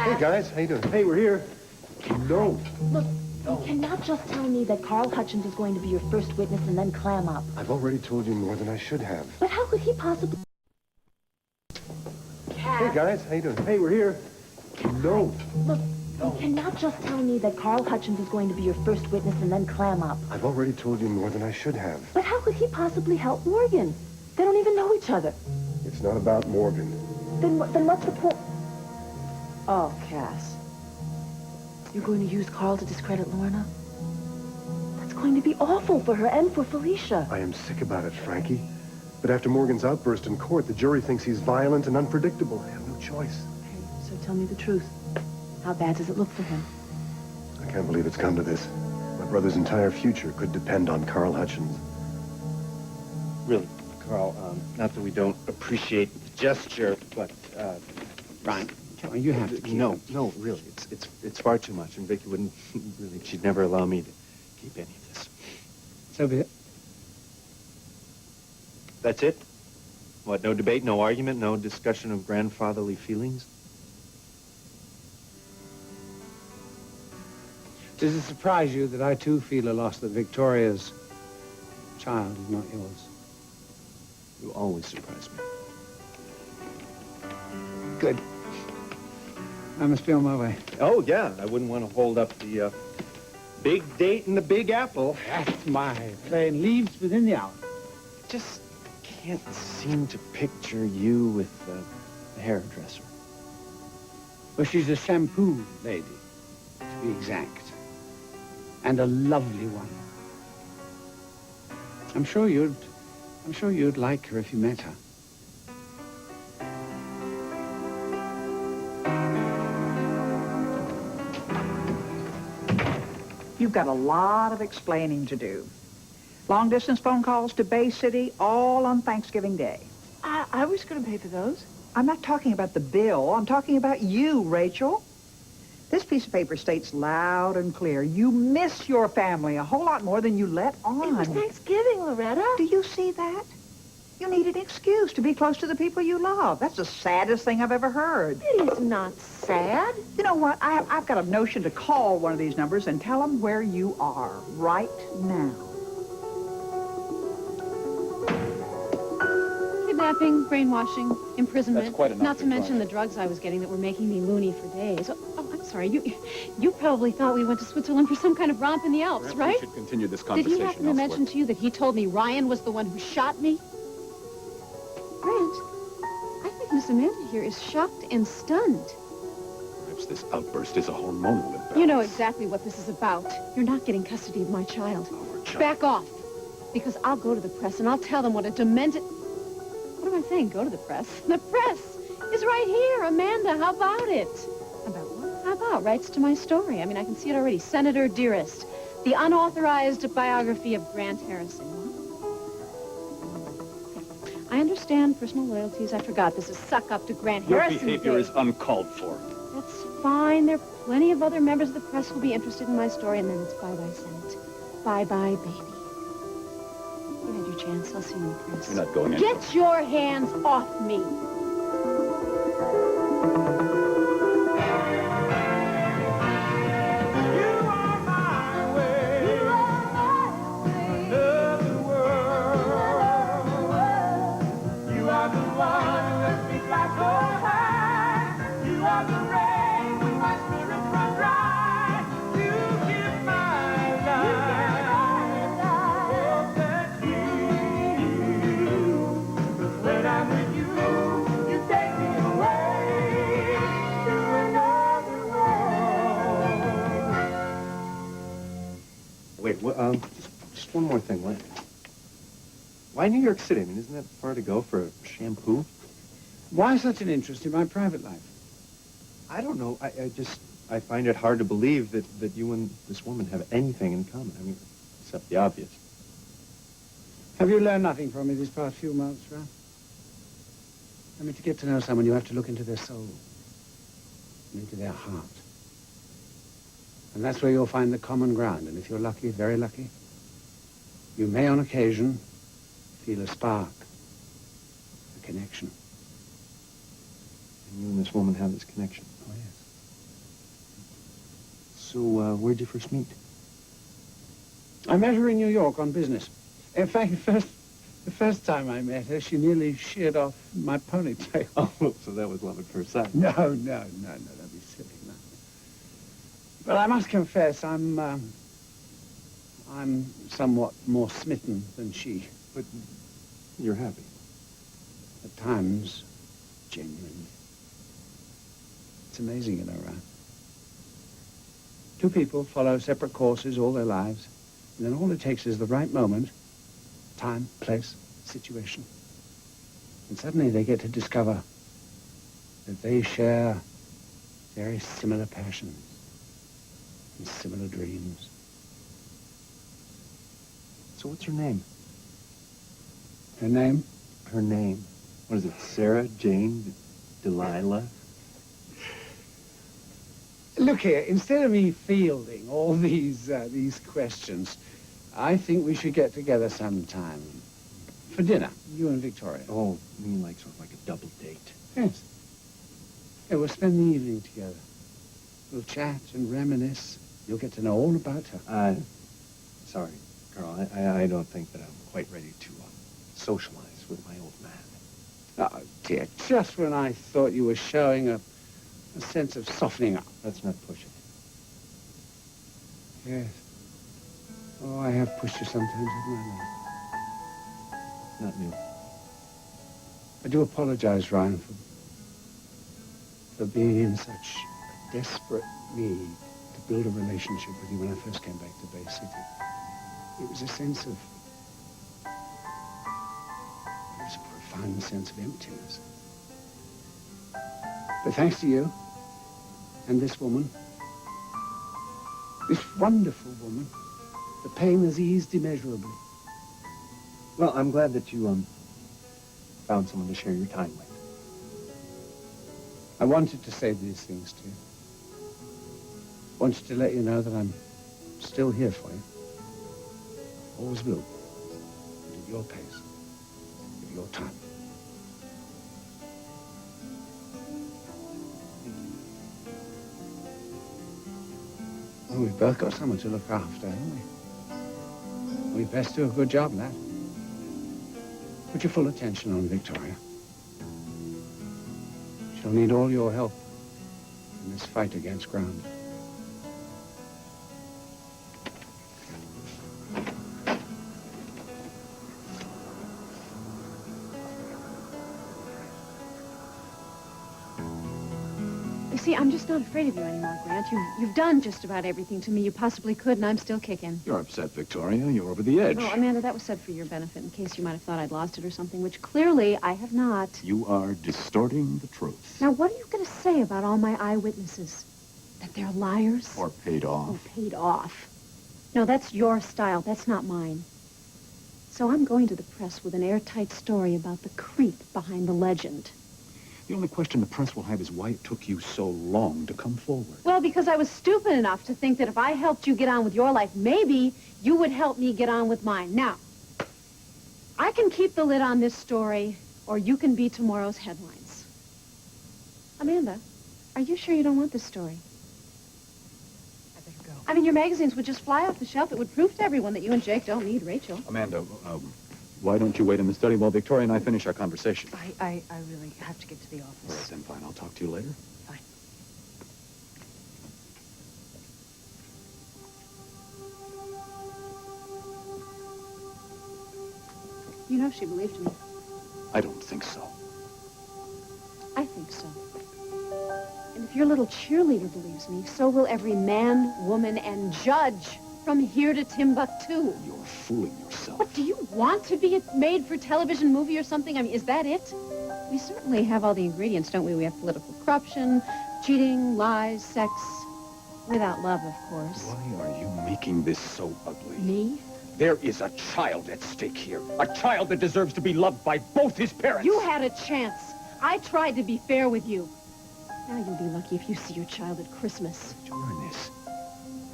Hey, guys, how you doing? Hey, we're here. No. Look, you cannot just tell me that Carl Hutchins is going to be your first witness and then clam up. I've already told you more than I should have. But how could he possibly... Hey, guys, how you doing? Hey, we're here. No. Look, you cannot just tell me that Carl Hutchins is going to be your first witness and then clam up. I've already told you more than I should have. But how could he possibly help Morgan? They don't even know each other. It's not about Morgan. Then what's the point? Oh, Cass. You're going to use Carl to discredit Lorna? That's going to be awful for her and for Felicia. I am sick about it, Frankie. But after Morgan's outburst in court, the jury thinks he's violent and unpredictable. I have no choice. Okay, so tell me the truth. How bad does it look for him? I can't believe it's come to this. My brother's entire future could depend on Carl Hutchins. Really, Carl, not that we don't appreciate the gesture, but, Brian, come on, you have to keep No, really, it's far too much, and Vicky wouldn't, really, she'd never allow me to keep any of this. So be it. That's it? What, no debate, no argument, no discussion of grandfatherly feelings? Does it surprise you that I, too, feel a loss that Victoria's child is not yours? You always surprise me. Good. I must be on my way. Oh, yeah, I wouldn't want to hold up the, big date in the Big Apple. That's my plane leaves within the hour. Just can't seem to picture you with the hairdresser. Well, she's a shampoo lady, to be exact. And a lovely one. I'm sure you'd like her if you met her. You've got a lot of explaining to do. Long-distance phone calls to Bay City, all on Thanksgiving Day. I was going to pay for those. I'm not talking about the bill. I'm talking about you, Rachel. This piece of paper states loud and clear, you miss your family a whole lot more than you let on. It was Thanksgiving, Loretta. Do you see that? You need an excuse to be close to the people you love. That's the saddest thing I've ever heard. It is not sad. You know what? I've got a notion to call one of these numbers and tell them where you are right now. Kidnapping, brainwashing, imprisonment. That's quite enough. Not to mention the drugs I was getting that were making me loony for days. Oh, I'm sorry. You probably thought we went to Switzerland for some kind of romp in the Alps, Perhaps right? We should continue this Did conversation he happen to mention to you that he told me Ryan was the one who shot me? Brent, I think Miss Amanda here is shocked and stunned. Perhaps this outburst is a hormonal imbalance. You know exactly what this is about. You're not getting custody of my child. Our child. Back off. Because I'll go to the press and I'll tell them what a demented... What am I saying? Go to the press? The press is right here. Amanda, how about it? About what? How about rights to my story? I mean, I can see it already. Senator Dearest, the unauthorized biography of Grant Harrison. I understand personal loyalties. I forgot this is suck up to Grant Your Harrison. behavior is uncalled for. That's fine. There are plenty of other members of the press who will be interested in my story, and then it's bye-bye, Senate. Bye-bye, baby. You had your chance. I'll see you in the press. You're not going anywhere. Get your hands off me. Wait, just one more thing. Why New York City? I mean, isn't that far to go for a shampoo? Why such an interest in my private life? I don't know. I find it hard to believe that you and this woman have anything in common. I mean, except the obvious. Have you learned nothing from me these past few months, Ralph? I mean, to get to know someone, you have to look into their soul, and into their heart. And that's where you'll find the common ground. And if you're lucky, very lucky, you may on occasion feel a spark, a connection. And you and this woman have this connection. Oh, yes. So, where'd you first meet? I met her in New York on business. In fact, the first time I met her, she nearly sheared off my ponytail. Oh, so that was love at first sight. No, don't be silly, no. But I must confess, I'm somewhat more smitten than she. But you're happy. At times, genuinely. It's amazing, you know, Ryan. Two people follow separate courses all their lives, and then all it takes is the right moment, time, place, situation. And suddenly they get to discover that they share very similar passions and similar dreams. So what's her name? Her name? Her name. What is it? Sarah, Jane, Delilah? Look here, instead of me fielding all these questions, I think we should get together sometime. For dinner, you and Victoria. Oh, you mean like sort of like a double date? Yes. Yeah, we'll spend the evening together. We'll chat and reminisce. You'll get to know all about her. Sorry, Carl. I don't think that I'm quite ready to socialize with my old man. Oh, dear, just when I thought you were showing a sense of softening up. Let's not push it. Yes. Oh, I have pushed you sometimes, haven't I? Not new. I do apologize, Ryan, for being in such desperate need to build a relationship with you when I first came back to Bay City. It was a sense of... It was a profound sense of emptiness. But thanks to you and this woman, this wonderful woman, the pain has eased immeasurably. Well, I'm glad that you, found someone to share your time with. I wanted to say these things to you. Wanted to let you know that I'm still here for you. Always will. But at your pace. At your time. Well, we've both got someone to look after, haven't we? We best do a good job of that. Put your full attention on Victoria. She'll need all your help in this fight against ground. You see, I'm just not afraid of you anymore, Grant. You've done just about everything to me you possibly could, and I'm still kicking. You're upset, Victoria. You're over the edge. Oh, Amanda, that was said for your benefit, in case you might have thought I'd lost it or something, which clearly I have not. You are distorting the truth. Now, what are you going to say about all my eyewitnesses? That they're liars? Or paid off. Oh, paid off. No, that's your style. That's not mine. So I'm going to the press with an airtight story about the creep behind the legend. The only question the press will have is why it took you so long to come forward. Well, because I was stupid enough to think that if I helped you get on with your life, maybe you would help me get on with mine. Now, I can keep the lid on this story, or you can be tomorrow's headlines. Amanda, are you sure you don't want this story? I better go. I mean, your magazines would just fly off the shelf. It would prove to everyone that you and Jake don't need Rachel. Amanda, why don't you wait in the study while Victoria and I finish our conversation? I really have to get to the All right, office. then fine. I'll talk to you later. Fine. You know she believed me. I don't think so. I think so. And if your little cheerleader believes me, so will every man, woman, and judge from here to Timbuktu. You're fooling yourself. What, do you want to be a made-for-television movie or something? I mean, is that it? We certainly have all the ingredients, don't we? We have political corruption, cheating, lies, sex. Without love, of course. Why are you making this so ugly? Me? There is a child at stake here. A child that deserves to be loved by both his parents. You had a chance. I tried to be fair with you. Now you'll be lucky if you see your child at Christmas. Ernest,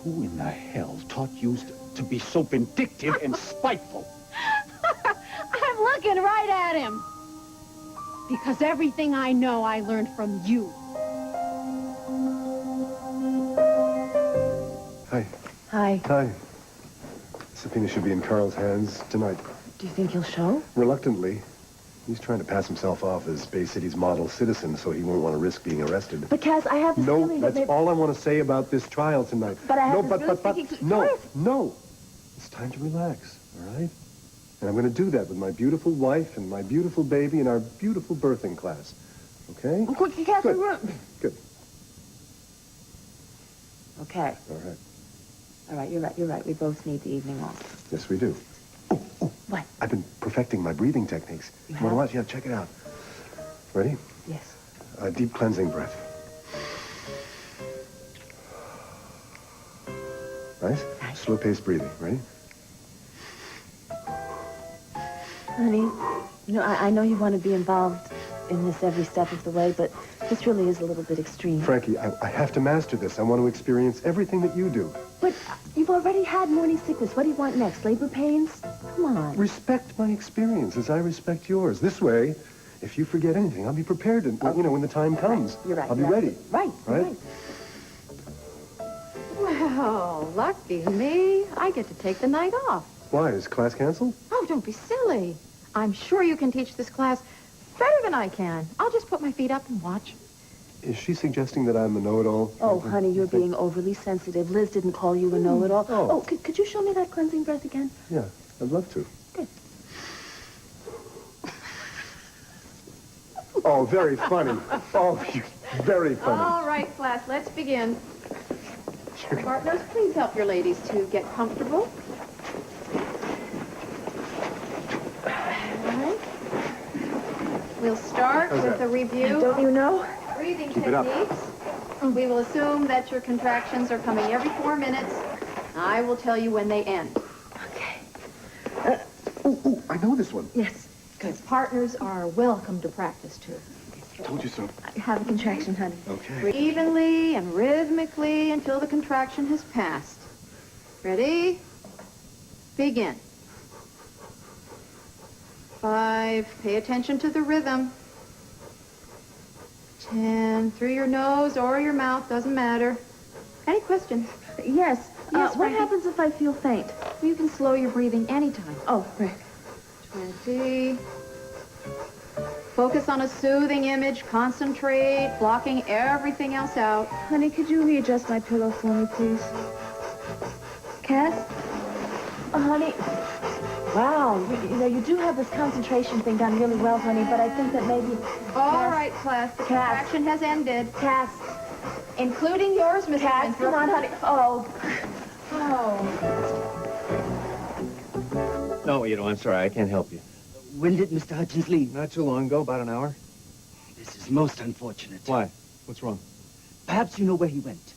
who in the hell taught you to be so vindictive and spiteful? I'm looking right at him. Because everything I know, I learned from you. Hi. Hi. Subpoena should be in Carl's hands tonight. Do you think he'll show? Reluctantly. He's trying to pass himself off as Bay City's model citizen, so he won't want to risk being arrested. But, Cass, I have this No, feeling that that's all I want to say about this trial tonight. But I have no, this really stinky... no. It's time to relax, all right? And I'm going to do that with my beautiful wife and my beautiful baby and our beautiful birthing class. Okay? Oh, quick, Cass, Good. Good. Okay. All right. All right, you're right. We both need the evening off. Yes, we do. Oh. What? I've been perfecting my breathing techniques. You Want to have? watch? Yeah, check it out. Ready? Yes. A deep cleansing breath. Nice? Slow-paced breathing. Ready? Honey, I know you want to be involved in this every step of the way, but this really is a little bit extreme. Frankie, I have to master this. I want to experience everything that you do. But you've already had morning sickness. What do you want next? Labor pains? Come on. Respect my experience as I respect yours. This way, if you forget anything, I'll be prepared, and, when the time comes. You're right. I'll be ready. Right. Right? Well, lucky me. I get to take the night off. Why? Is class canceled? Oh, don't be silly. I'm sure you can teach this class better than I can. I'll just put my feet up and watch. Is she suggesting that I'm a know-it-all? Oh, honey, you're being overly sensitive. Liz didn't call you a know-it-all. Oh. Could you show me that cleansing breath again? Yeah, I'd love to. Good. Oh, very funny. Oh, very funny. All right, class, let's begin. Partners, please help your ladies to get comfortable. All right. We'll start How's with that? a review Don't of you know? breathing Keep it up. techniques. We will assume that your contractions are coming every 4 minutes. I will tell you when they end. Okay. I know this one. Yes. Good. Partners are welcome to practice, too. Told you so. I have a contraction, honey. Okay. Breathe evenly and rhythmically until the contraction has passed. Ready? Begin. 5, pay attention to the rhythm. 10, through your nose or your mouth, doesn't matter. Any questions? Yes. Yes, What Frankie? happens if I feel faint? You can slow your breathing anytime. Oh, right. 20. Focus on a soothing image. Concentrate, blocking everything else out. Honey, could you readjust my pillow for me, please? Cass? Oh, honey. Wow, you do have this concentration thing done really well, honey, but I think that maybe... All right, class. The contraction has ended. Cass. Including yours, Mrs. Cass, Winthrop. come on, honey. Oh. No, I'm sorry. I can't help you. When did Mr. Hutchins leave? Not too long ago, about an hour. This is most unfortunate. Why? What's wrong? Perhaps you know where he went.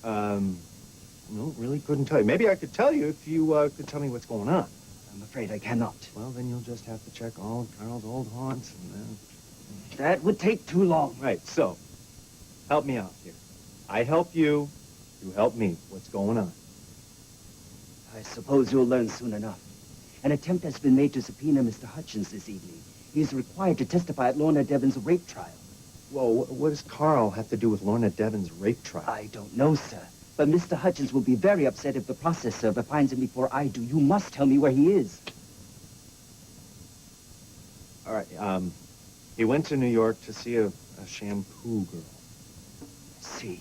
No, really couldn't tell you. Maybe I could tell you if you could tell me what's going on. I'm afraid I cannot. Well, then you'll just have to check all of Carl's old haunts and then... That would take too long. Right, so, help me out here. I help you, you help me. What's going on? I suppose you'll learn soon enough. An attempt has been made to subpoena Mr. Hutchins this evening. He is required to testify at Lorna Devon's rape trial. Whoa, what does Carl have to do with Lorna Devon's rape trial? I don't know, sir. But Mr. Hutchins will be very upset if the process server finds him before I do. You must tell me where he is. All right, he went to New York to see a shampoo girl. See.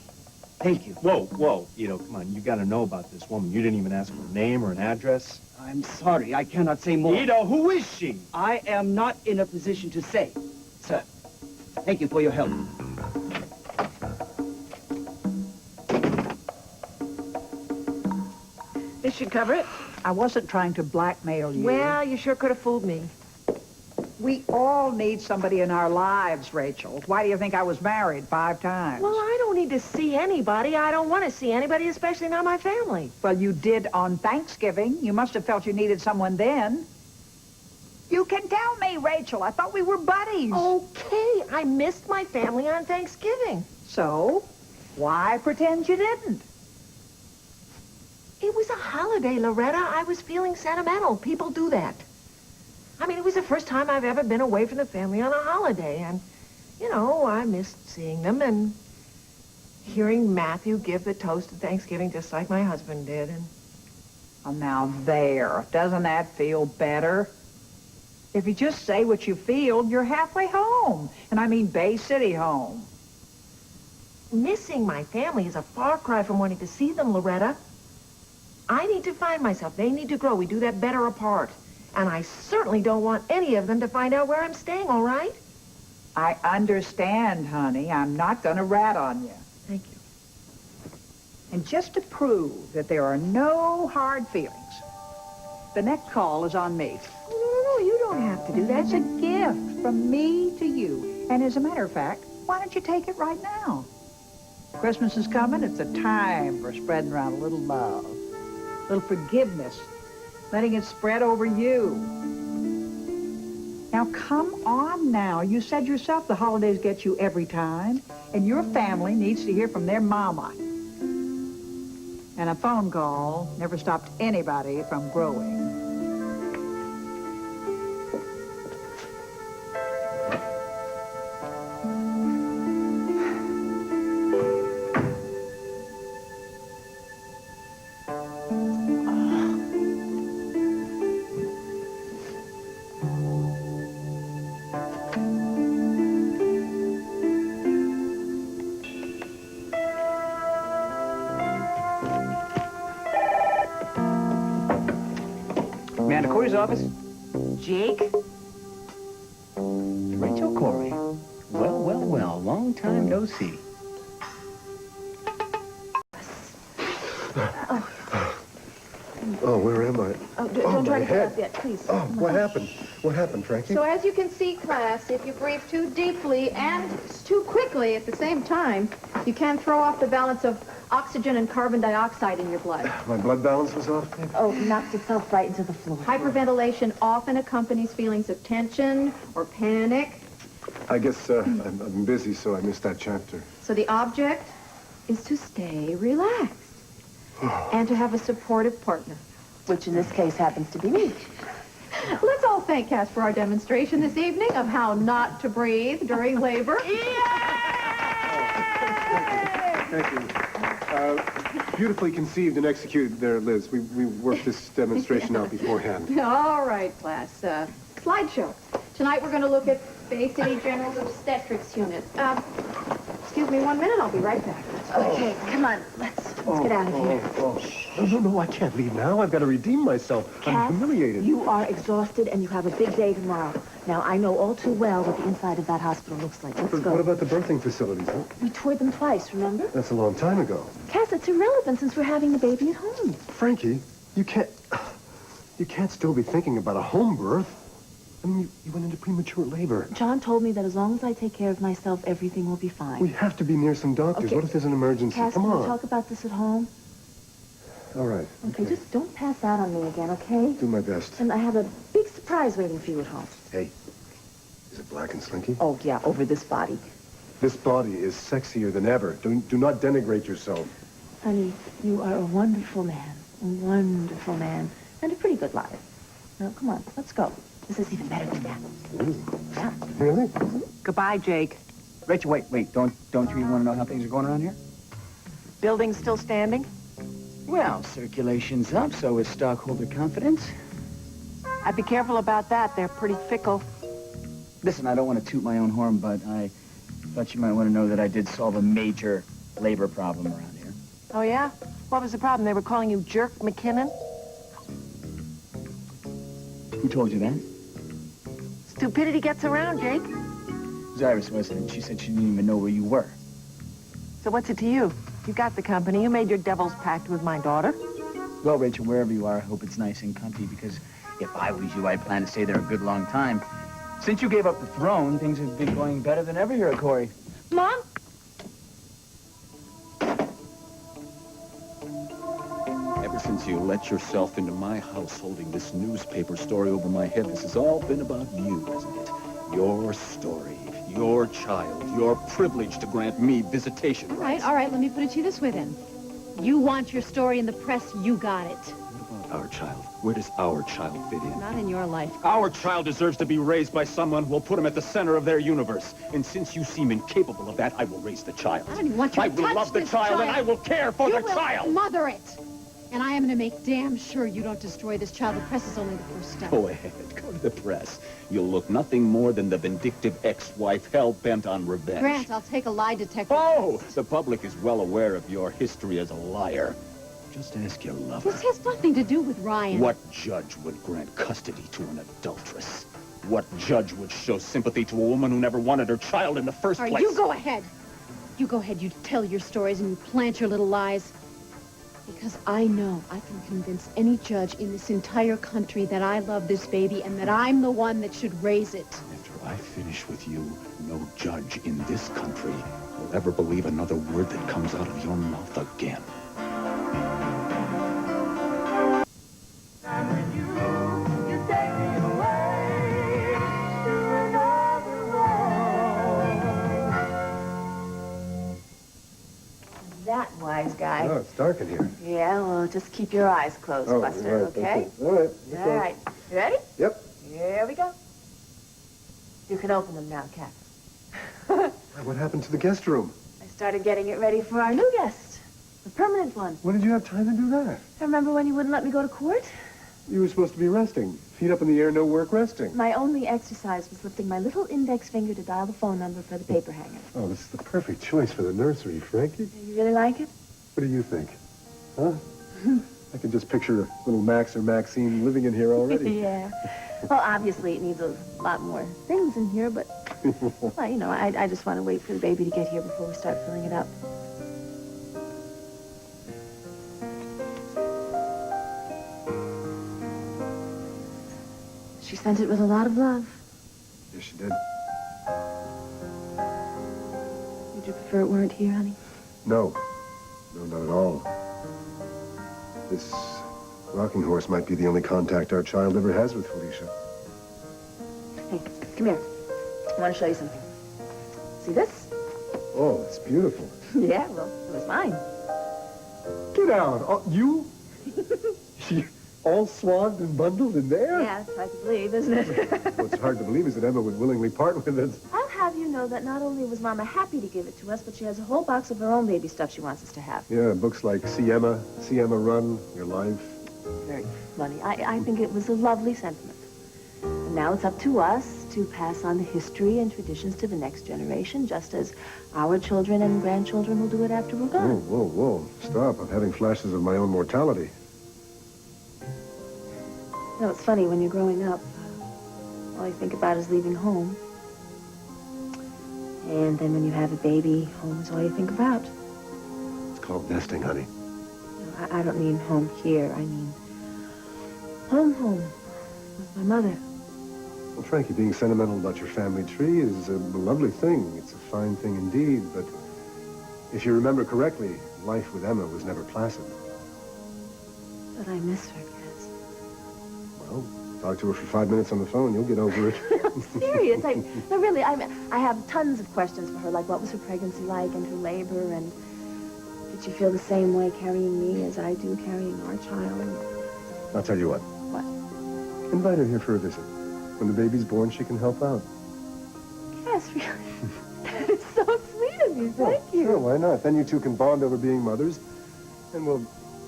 Thank you. Whoa, come on. You got to know about this woman. You didn't even ask for a name or an address. I'm sorry. I cannot say more. Who is she? I am not in a position to say. Sir, thank you for your help. This should cover it. I wasn't trying to blackmail you. Well, you sure could have fooled me. We all need somebody in our lives, Rachel. Why do you think I was married 5 times? Well, I don't need to see anybody. I don't want to see anybody, especially not my family. Well, you did on Thanksgiving. You must have felt you needed someone then. You can tell me, Rachel. I thought we were buddies. Okay, I missed my family on Thanksgiving. So, why pretend you didn't? It was a holiday, Loretta. I was feeling sentimental. People do that. I mean, it was the first time I've ever been away from the family on a holiday, and, I missed seeing them, and hearing Matthew give the toast to Thanksgiving just like my husband did. And Oh, now there. Doesn't that feel better? If you just say what you feel, you're halfway home. And I mean Bay City home. missing my family is a far cry from wanting to see them, Loretta. I need to find myself. They need to grow. We do that better apart. And I certainly don't want any of them to find out where I'm staying, all right? I understand, honey. I'm not going to rat on you. Thank you. And just to prove that there are no hard feelings, the next call is on me. No, you don't have to do that. It's a gift from me to you. And as a matter of fact, why don't you take it right now? Christmas is coming. It's a time for spreading around a little love, a little forgiveness, letting it spread over you. Now, come on now. You said yourself the holidays get you every time, and your family needs to hear from their mama. And a phone call never stopped anybody from growing. Amanda Corey's office. Jake? Rachel Corey. Well, well, well. Long time no see. Oh, where am I? Oh, don't try my to get head. up yet, please. Oh, what happened? What happened, Frankie? So as you can see, class, if you breathe too deeply and too quickly at the same time, you can throw off the balance of oxygen and carbon dioxide in your blood. My blood balance was off? Oh, knocked itself right into the floor. Hyperventilation often accompanies feelings of tension or panic. I guess I'm busy, so I missed that chapter. So the object is to stay relaxed and to have a supportive partner. Which in this case happens to be me. Let's all thank Cass for our demonstration this evening of how not to breathe during labor. Thank you. Beautifully conceived and executed there, Liz. We worked this demonstration out beforehand. All right, class. Slideshow. Tonight we're going to look at Bay City General Obstetrics Unit. Excuse me 1 minute. I'll be right back. Okay, come on. Let's get out of here. No, I can't leave now. I've got to redeem myself. I'm Cass, humiliated. you are exhausted and you have a big day tomorrow. Now, I know all too well what the inside of that hospital looks like. Let's But go. what about the birthing facilities, huh? We toured them twice, remember? That's a long time ago. Cass, it's irrelevant since we're having the baby at home. Frankie, you can't still be thinking about a home birth. I mean, you went into premature labor. John told me that as long as I take care of myself, everything will be fine. We have to be near some doctors. Okay. What if there's an emergency? Cass, Come can we on. talk about this at home? All right. Okay, just don't pass out on me again, okay? Do my best. And I have a big surprise waiting for you at home. Hey, is it black and slinky? Oh, yeah, over this body. This body is sexier than ever. Do not denigrate yourself. Honey, you are a wonderful man, and a pretty good liar. Now, come on, let's go. This is even better than that. Yeah. Really? Goodbye, Jake. Rachel, wait. Don't you even want to know how things are going around here? Building still standing? Well, circulation's up, so is stockholder confidence. I'd be careful about that. They're pretty fickle. Listen, I don't want to toot my own horn, but I thought you might want to know that I did solve a major labor problem around here. Oh, yeah? What was the problem? They were calling you Jerk McKinnon? Who told you that? Stupidity gets around, Jake. It was Iris, wasn't it? She said she didn't even know where you were. So what's it to you? You got the company. You made your devil's pact with my daughter. Well, Rachel, wherever you are, I hope it's nice and comfy, because if I was you, I'd plan to stay there a good long time. Since you gave up the throne, things have been going better than ever here at Corey. Mom? Ever since you let yourself into my house holding this newspaper story over my head, this has all been about you, isn't it? Your story, your child, your privilege to grant me visitation rights. All right, let me put it to you this way then. You want your story in the press, you got it. What about Our child. Where does our child fit in? Not in your life. Our child deserves to be raised by someone who will put him at the center of their universe. And since you seem incapable of that, I will raise the child. I don't even want you to I will touch love the this child, and I will care for the You will child. mother it. And I am going to make damn sure you don't destroy this child. The press is only the first step. Go ahead. Go to the press. You'll look nothing more than the vindictive ex-wife hell-bent on revenge. Grant, I'll take a lie detector. Oh! The public is well aware of your history as a liar. Just ask your lover. This has nothing to do with Ryan. What judge would grant custody to an adulteress? What judge would show sympathy to a woman who never wanted her child in the first All right, place? you go ahead. You go ahead. You tell your stories and you plant your little lies. Because I know I can convince any judge in this entire country that I love this baby and that I'm the one that should raise it. After I finish with you, no judge in this country will ever believe another word that comes out of your mouth again. That wise guy. Oh, it's dark in here. Yeah, well, just keep your eyes closed, Oh, Buster, right, okay? All right. All right. You ready? Yep. Here we go. You can open them now, Kat. What happened to the guest room? I started getting it ready for our new guest, the permanent one. When did you have time to do that? Remember when you wouldn't let me go to court? You were supposed to be resting. Feet up in the air, no work, resting. My only exercise was lifting my little index finger to dial the phone number for the paper hanger. Oh, this is the perfect choice for the nursery, Frankie. You really like it? What do you think? Huh? I can just picture little Max or Maxine living in here already. Yeah. Well, obviously it needs a lot more things in here, but, well, you know, I just want to wait for the baby to get here before we start filling it up. She sent it with a lot of love. Yes, she did. Would you prefer it weren't here, honey? No. No, not at all. This rocking horse might be the only contact our child ever has with Felicia. Hey, come here. I want to show you something. See this? Oh, it's beautiful. Yeah, well, it was mine. Get down. Oh, you? You all swathed and bundled in there? Yeah, it's hard to believe, isn't it? What's hard to believe is that Emma would willingly part with it. I'll have you know that not only was Mama happy to give it to us, but she has a whole box of her own baby stuff she wants us to have. Yeah, books like See Emma Run, Your Life. Very funny. I think it was a lovely sentiment. And now it's up to us to pass on the history and traditions to the next generation, just as our children and grandchildren will do it after we're Whoa, gone. whoa, whoa. Stop. I'm having flashes of my own mortality. You know, it's funny, when you're growing up, all you think about is leaving home. And then when you have a baby, home is all you think about. It's called nesting, honey. You know, I don't mean home here. I mean home with my mother. Well, Frankie, being sentimental about your family tree is a lovely thing. It's a fine thing indeed, but if you remember correctly, life with Emma was never placid. But I miss her, Cass. Well, talk to her for 5 minutes on the phone, you'll get over it. I'm serious. No, really, I have tons of questions for her, like what was her pregnancy like and her labor, and did she feel the same way carrying me as I do carrying our child? I'll tell you what. What? Invite her here for a visit. When the baby's born, she can help out. Cass, really? That is so sweet of you. Thank you. Sure, why not? Then you two can bond over being mothers, and we'll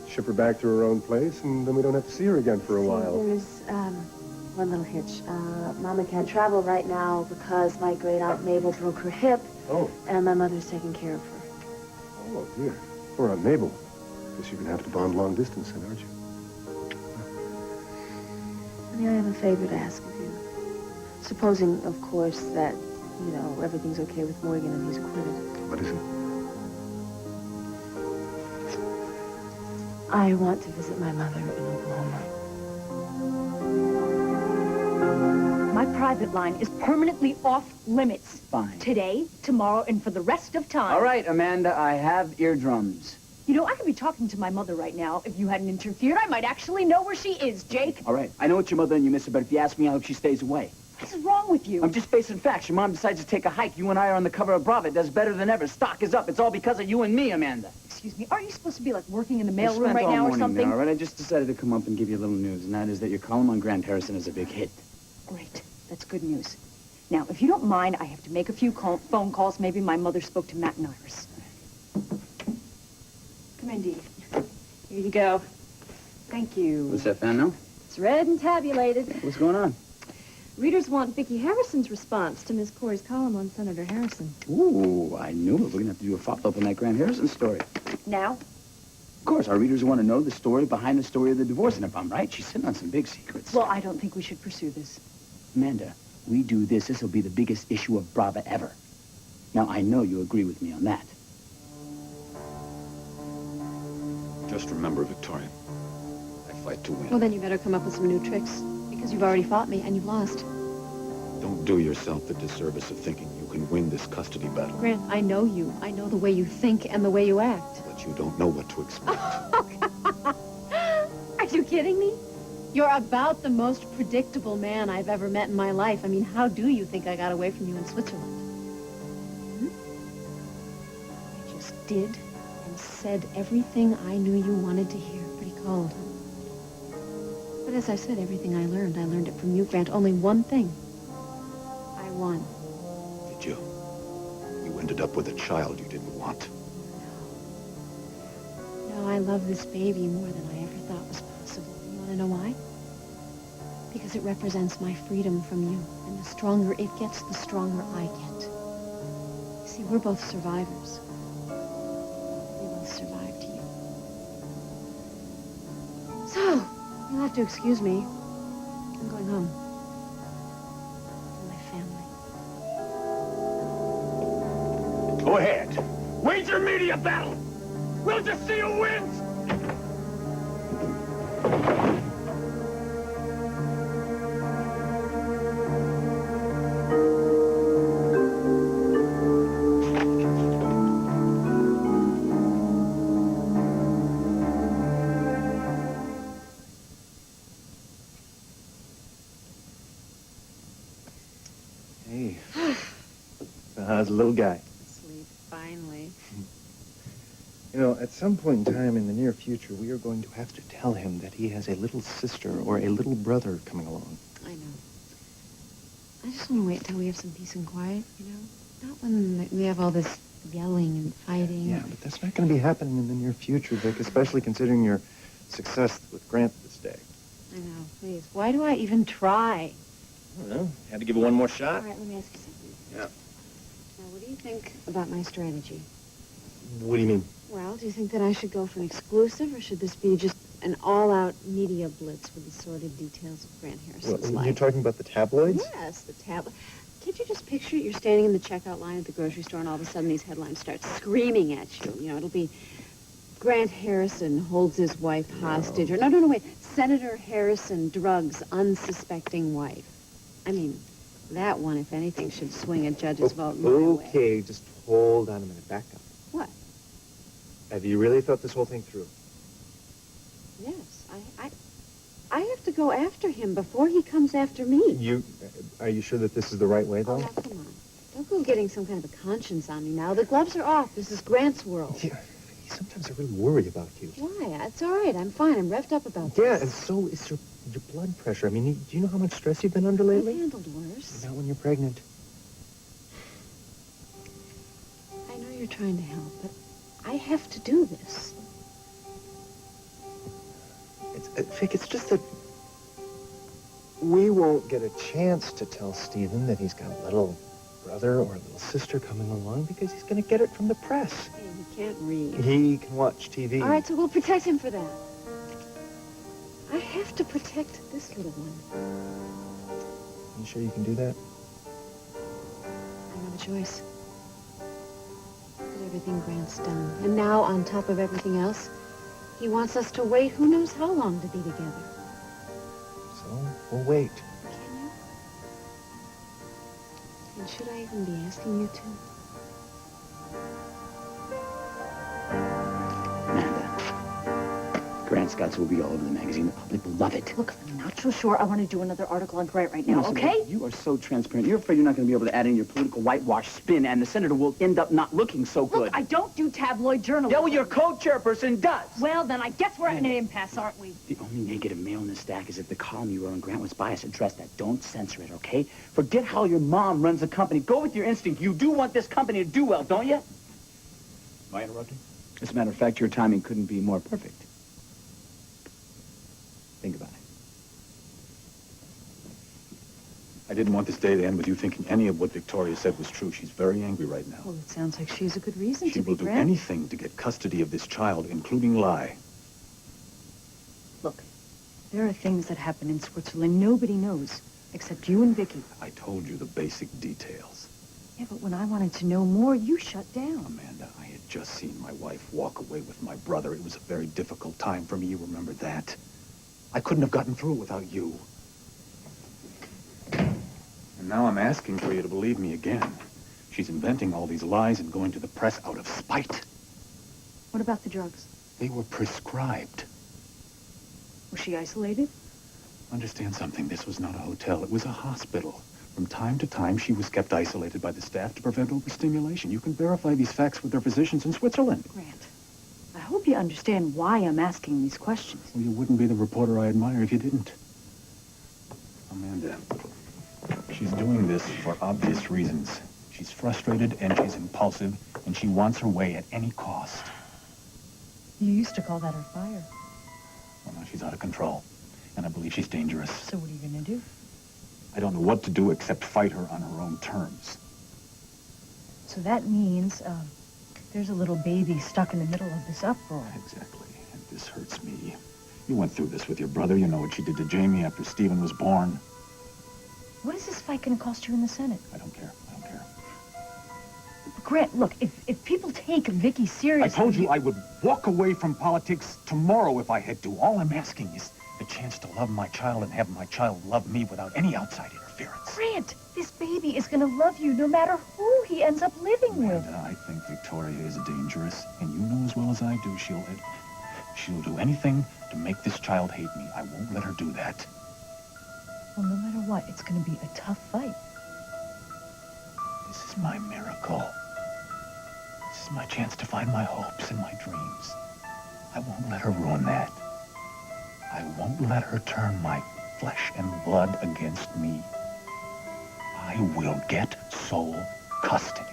ship her back to her own place, and then we don't have to see her again for a while. There's one little hitch. Mama can't travel right now because my great-aunt Mabel broke her hip, Oh. and my mother's taking care of her. Oh, dear. Poor Aunt Mabel. Guess you're going to have to bond long distance then, aren't you? Honey, I have a favor to ask of you. Supposing, of course, that, you know, everything's okay with Morgan and he's acquitted. What is it? I want to visit my mother in Oklahoma. My private line is permanently off limits. Fine. Today, tomorrow, and for the rest of time. All right, Amanda, I have eardrums. You know, I could be talking to my mother right now. If you hadn't interfered, I might actually know where she is, Jake. All right, I know it's your mother and you miss her, but if you ask me, I hope she stays away. What is wrong with you? I'm just facing facts. Your mom decides to take a hike. You and I are on the cover of Bravo. It does better than ever. Stock is up. It's all because of you and me, Amanda. excuse me, aren't you supposed to be, like, working in the I mailroom spent right all now or morning something? there, all right? I just decided to come up and give you a little news, and that is that your column on Grant Harrison is a big hit. Great. That's good news. Now, if you don't mind, I have to make a few phone calls. Maybe my mother spoke to Matt and Iris. Come in, Dee. Here you go. Thank you. What's that, fan now? It's read and tabulated. What's going on? Readers want Vicki Harrison's response to Miss Corey's column on Senator Harrison. Ooh, I knew it. We're going to have to do a follow-up on that Grant Harrison story. Now? Of course, our readers want to know the story behind the story of the divorce, and if I'm right, she's sitting on some big secrets. Well, I don't think we should pursue this. Amanda, we do this, this will be the biggest issue of Brava ever. Now, I know you agree with me on that. Just remember, Victoria, I fight to win. Well, then you better come up with some new tricks, because you've already fought me and you've lost. Don't do yourself the disservice of thinking you can win this custody battle. Grant, I know you. I know the way you think and the way you act. But you don't know what to expect. Are you kidding me? You're about the most predictable man I've ever met in my life. I mean, how do you think I got away from you in Switzerland? I just did and said everything I knew you wanted to hear. Pretty cold, huh? But as I said, everything I learned it from you, Grant. Only one thing. I won. Did you? You ended up with a child you didn't want. No, I love this baby more than I ever thought was possible. You want to know why? Because it represents my freedom from you. And the stronger it gets, the stronger I get. You see, we're both survivors. We both survived you. So, you'll have to excuse me. I'm going home. To my family. Go ahead. Wage your media battle. We'll just see who wins. Hey. So how's the little guy? Sleep, finally. You know, at some point in time in the near future, we are going to have to tell him that he has a little sister or a little brother coming along. I know. I just want to wait until we have some peace and quiet, you know? Not when we have all this yelling and fighting. Yeah, but that's not going to be happening in the near future, Vic, especially considering your success with Grant this day. I know, please. Why do I even try? I don't know. Had to give it one more shot. All right, let me ask you something. Yeah. Now, what do you think about my strategy? What do you mean? Well, do you think that I should go for an exclusive, or should this be just an all-out media blitz with the sordid details of Grant Harrison's What, life? you're talking about the tabloids? Yes, the tablet. Can't you just picture it? You're standing in the checkout line at the grocery store, and all of a sudden these headlines start screaming at you. You know, it'll be Grant Harrison holds his wife hostage. Or, no, wait. Senator Harrison drugs unsuspecting wife. I mean, that one, if anything, should swing a judge's vote my way. Okay, just hold on a minute. Back up. What? Have you really thought this whole thing through? Yes, I have to go after him before he comes after me. Are you sure that this is the right way, though? Oh, now, come on. Don't go getting some kind of a conscience on me now. The gloves are off. This is Grant's world. Yeah, sometimes I really worry about you. Why? It's all right. I'm fine. I'm revved up about Yeah, this. and so is your blood pressure. I mean, do you know how much stress you've been under lately? I've handled worse. Not when you're pregnant. I know you're trying to help, but I have to do this. Vic, it's just that we won't get a chance to tell Stephen that he's got a little brother or a little sister coming along because he's going to get it from the press. Hey, he can't read. He can watch TV. All right, so we'll protect him for that. I have to protect this little one. You sure you can do that? I don't have a choice. But everything Grant's done. And now, on top of everything else, he wants us to wait who knows how long to be together. So, we'll wait. Can you? And should I even be asking you to? Amanda, Grant Scott's will be all over the magazine. The public will love it. Look, I'm not so sure I want to do another article on Grant right now, Listen, okay? You are so transparent. You're afraid you're not going to be able to add in your political whitewash spin, and the senator will end up not looking so good. Look, I don't do tabloid journalism. Yeah, well, your co-chairperson does. Well, then I guess we're at an impasse, aren't we? The only negative mail in the stack is if the column you wrote on Grant was biased. Address that. Don't censor it, okay? Forget how your mom runs the company. Go with your instinct. You do want this company to do well, don't you? Am I interrupting? As a matter of fact, your timing couldn't be more perfect. Think about it. I didn't want this day to end with you thinking any of what Victoria said was true. She's very angry right now. Well, it sounds like she has a good reason She to be, will do Grant. anything to get custody of this child, including lie. Look, there are things that happen in Switzerland nobody knows, except you and Vicky. I told you the basic details. Yeah, but when I wanted to know more, you shut down. Amanda, I had just seen my wife walk away with my brother. It was a very difficult time for me. You remember that? I couldn't have gotten through it without you. And now I'm asking for you to believe me again. She's inventing all these lies and going to the press out of spite. What about the drugs? They were prescribed. Was she isolated? Understand something. This was not a hotel. It was a hospital. From time to time, she was kept isolated by the staff to prevent overstimulation. You can verify these facts with their physicians in Switzerland. Grant, I hope you understand why I'm asking these questions. Well, you wouldn't be the reporter I admire if you didn't. Amanda, she's doing this for obvious reasons. She's frustrated and she's impulsive, and she wants her way at any cost. You used to call that her fire. Well, now she's out of control, and I believe she's dangerous. So what are you going to do? I don't know what to do except fight her on her own terms. So that means, there's a little baby stuck in the middle of this uproar. Exactly, and this hurts me. You went through this with your brother. You know what she did to Jamie after Stephen was born. What is this fight going to cost you in the Senate? I don't care. I don't care. Grant, look, if people take Vicky seriously... I told you I would walk away from politics tomorrow if I had to. All I'm asking is the chance to love my child and have my child love me without any outside interference. Grant, this baby is going to love you no matter who he ends up living with. Amanda, I think Victoria is dangerous, and you know as well as I do she'll do anything to make this child hate me. I won't let her do that. Well, no matter what, it's going to be a tough fight. This is my miracle. This is my chance to find my hopes and my dreams. I won't let her ruin that. I won't let her turn my flesh and blood against me. I will get sole custody.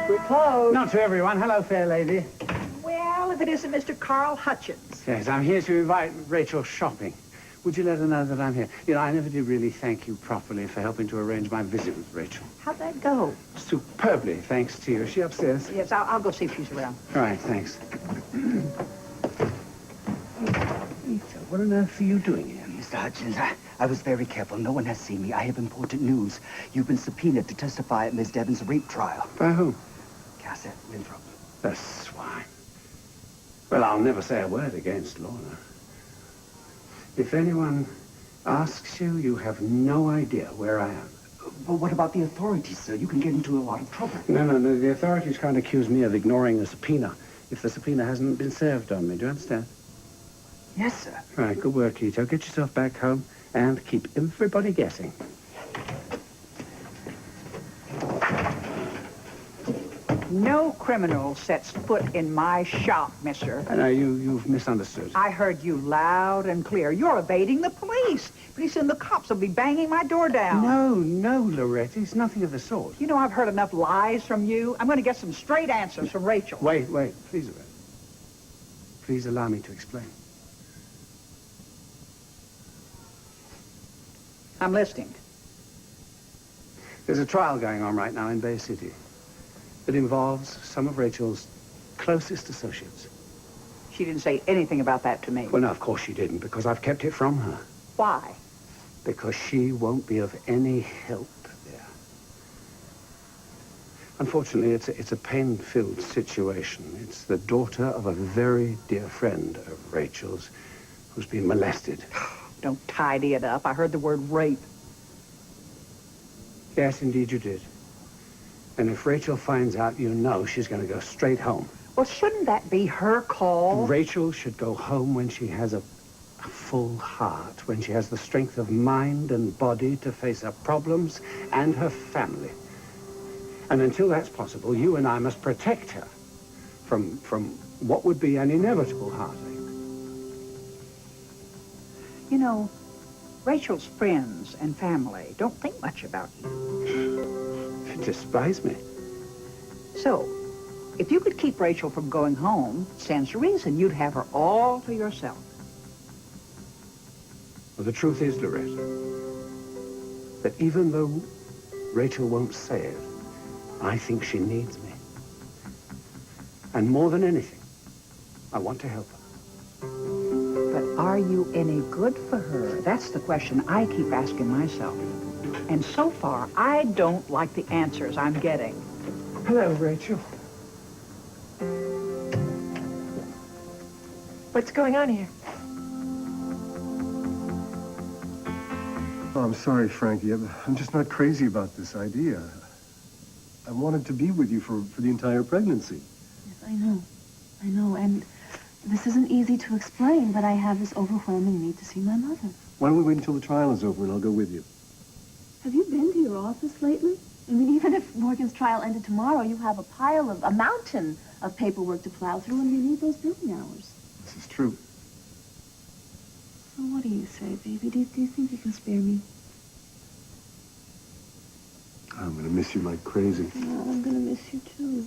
We're closed. Not to everyone. Hello, fair lady. Well, if it isn't Mr. Carl Hutchins. Yes, I'm here to invite Rachel shopping. Would you let her know that I'm here? You know, I never did really thank you properly for helping to arrange my visit with Rachel. How'd that go? Superbly, thanks to you. Is she upstairs? Yes, I'll go see if she's around. All right, thanks. Ethan, what on earth are you doing here? Mr. Hutchins, I was very careful. No one has seen me. I have important news. You've been subpoenaed to testify at Miss Devon's rape trial. By whom? Cassette Winthrop. The swine. Well, I'll never say a word against Lorna. If anyone asks you, you have no idea where I am. But what about the authorities, sir? You can get into a lot of trouble. No. The authorities can't accuse me of ignoring a subpoena if the subpoena hasn't been served on me. Do you understand? Yes, sir. All right, good work, Tito. Get yourself back home and keep everybody guessing. No criminal sets foot in my shop, mister. I know you've misunderstood. I heard you loud and clear. You're evading the police. Pretty soon the cops will be banging my door down. No, Loretta. It's nothing of the sort. You know, I've heard enough lies from you. I'm going to get some straight answers from Rachel. Wait. Please, Loretta. Please allow me to explain. I'm listening. There's a trial going on right now in Bay City that involves some of Rachel's closest associates. She didn't say anything about that to me. Well, no, of course she didn't, because I've kept it from her. Why? Because she won't be of any help there. Unfortunately, it's a pain-filled situation. It's the daughter of a very dear friend of Rachel's who's been molested. Don't tidy it up. I heard the word rape. Yes, indeed you did. And if Rachel finds out, you know she's going to go straight home. Well, shouldn't that be her call? Rachel should go home when she has a full heart, when she has the strength of mind and body to face her problems and her family. And until that's possible, you and I must protect her from what would be an inevitable heartache. You know, Rachel's friends and family don't think much about you. They despise me. So, if you could keep Rachel from going home, stands to reason you'd have her all to yourself. Well, the truth is, Loretta, that even though Rachel won't say it, I think she needs me. And more than anything, I want to help her. But are you any good for her? That's the question I keep asking myself. And so far, I don't like the answers I'm getting. Hello, Rachel. What's going on here? Oh, I'm sorry, Frankie. I'm just not crazy about this idea. I wanted to be with you for the entire pregnancy. Yes, I know, and this isn't easy to explain, but I have this overwhelming need to see my mother. Why don't we wait until the trial is over and I'll go with you? Have you been to your office lately? I mean, even if Morgan's trial ended tomorrow, you have a mountain of paperwork to plow through, and we need those billing hours. This is true. So what do you say, baby? Do you think you can spare me? I'm gonna miss you like crazy. Yeah, I'm gonna miss you, too.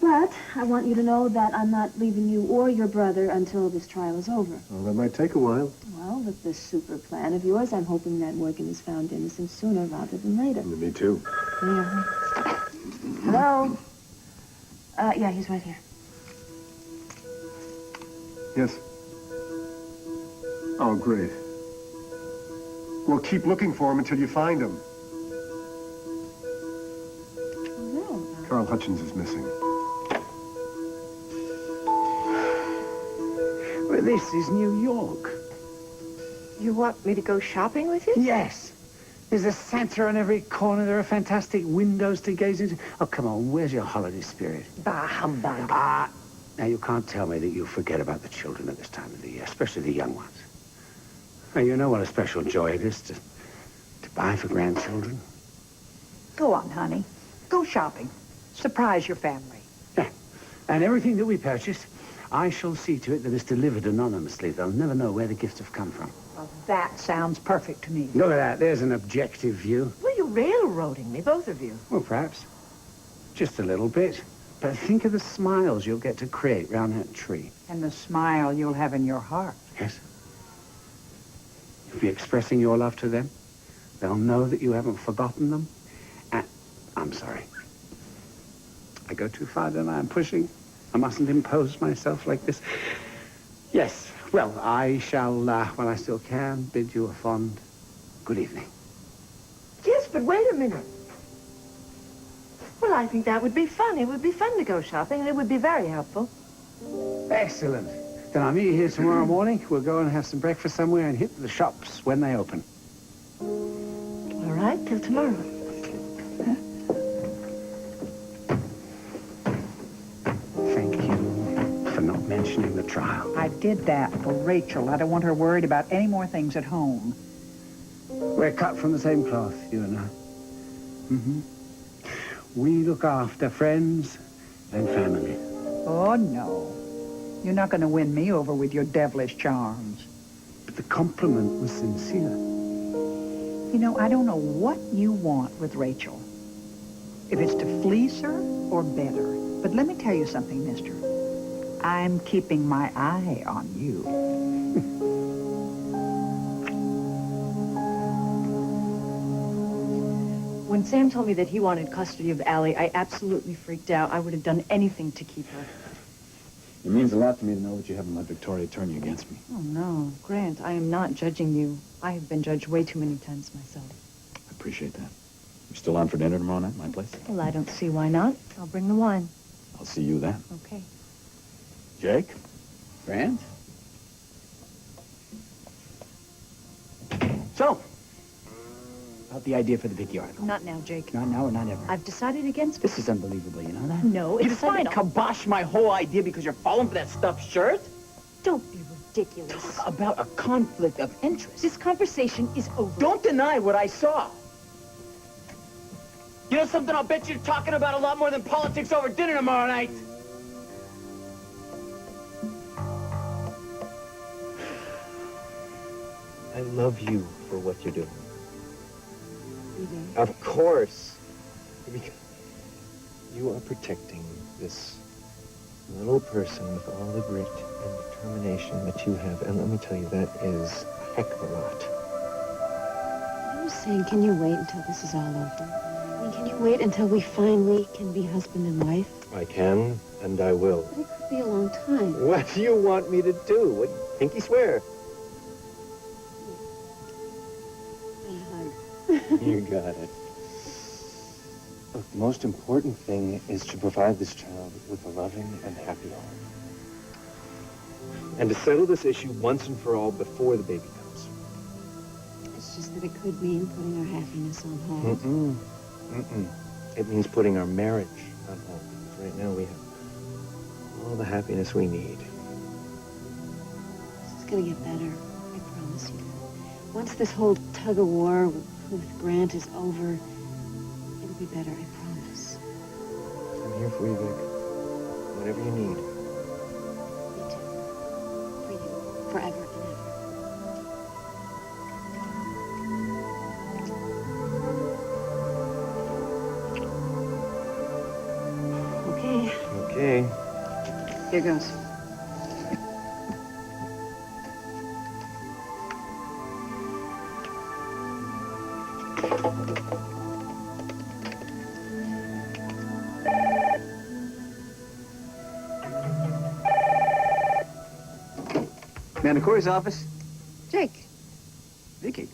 But I want you to know that I'm not leaving you or your brother until this trial is over. Well, that might take a while. Well, with this super plan of yours, I'm hoping that Morgan is found innocent sooner rather than later. Me too. Yeah. Hello? Yeah, he's right here. Yes. Oh, great. Well, keep looking for him until you find him. Oh, Carl Hutchins is missing. Well, this is New York. You want me to go shopping with you? Yes. There's a Santa on every corner. There are fantastic windows to gaze into. Oh, come on, where's your holiday spirit? Bah, humbug. Now, you can't tell me that you forget about the children at this time of the year, especially the young ones. Now, you know what a special joy it is to buy for grandchildren. Go on, honey. Go shopping. Surprise your family. Yeah. And everything that we purchase, I shall see to it that it's delivered anonymously. They'll never know where the gifts have come from. Well, that sounds perfect to me. Look at that. There's an objective view. Well, you're railroading me, both of you. Well, perhaps. Just a little bit. But think of the smiles you'll get to create round that tree. And the smile you'll have in your heart. Yes. You'll be expressing your love to them. They'll know that you haven't forgotten them. And I'm sorry. I go too far, don't I? I'm pushing. I mustn't impose myself like this. Yes. Well, I shall, when I still can, bid you a fond good evening. Yes, but wait a minute. Well, I think that would be fun. It would be fun to go shopping, and it would be very helpful. Excellent. Then I'll meet you here tomorrow morning. We'll go and have some breakfast somewhere and hit the shops when they open. All right, till tomorrow. Thank you for not mentioning the trial. I did that for Rachel. I don't want her worried about any more things at home. We're cut from the same cloth, you and I. Mm-hmm. We look after friends and family. Oh, no. You're not going to win me over with your devilish charms. But the compliment was sincere. You know, I don't know what you want with Rachel. If it's to fleece her or better. But let me tell you something, mister. I'm keeping my eye on you. When Sam told me that he wanted custody of Allie, I absolutely freaked out. I would have done anything to keep her. It means a lot to me to know that you haven't let Victoria turn you against me. Oh, no. Grant, I am not judging you. I have been judged way too many times myself. I appreciate that. You still on for dinner tomorrow night at my place? Well, I don't see why not. I'll bring the wine. I'll see you then. Okay. Jake? Grant? So, About the idea for the Vicky article. Not now, Jake. Not now or not ever. I've decided against it. This is unbelievable, you know that? No, You it's decided to final. kibosh my whole idea because you're falling for that stuffed shirt? Don't be ridiculous. Talk about a conflict of interest. This conversation is over. Don't deny what I saw. You know something? I'll bet you're talking about a lot more than politics over dinner tomorrow night. I love you for what you're doing. You do? Of course. Because you are protecting this little person with all the grit and determination that you have. And let me tell you, that is a heck of a lot. I was saying, can you wait until this is all over? I mean, can you wait until we finally can be husband and wife? I can, and I will. But it could be a long time. What do you want me to do? What, pinky swear? You got it. Look, the most important thing is to provide this child with a loving and happy home. And to settle this issue once and for all before the baby comes. It's just that it could mean putting our happiness on hold. It means putting our marriage on hold. Because right now we have all the happiness we need. This is gonna get better. I promise you that. Once this whole tug-of-war with Grant is over, it'll be better, I promise. I'm here for you, Vic. Whatever you need. Me too. For you. Forever and ever. Okay. Okay. Here goes. Amanda Corey's office. Jake, Vicky.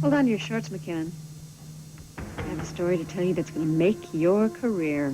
hold on to your shorts, McKinnon. I have a story to tell you that's going to make your career.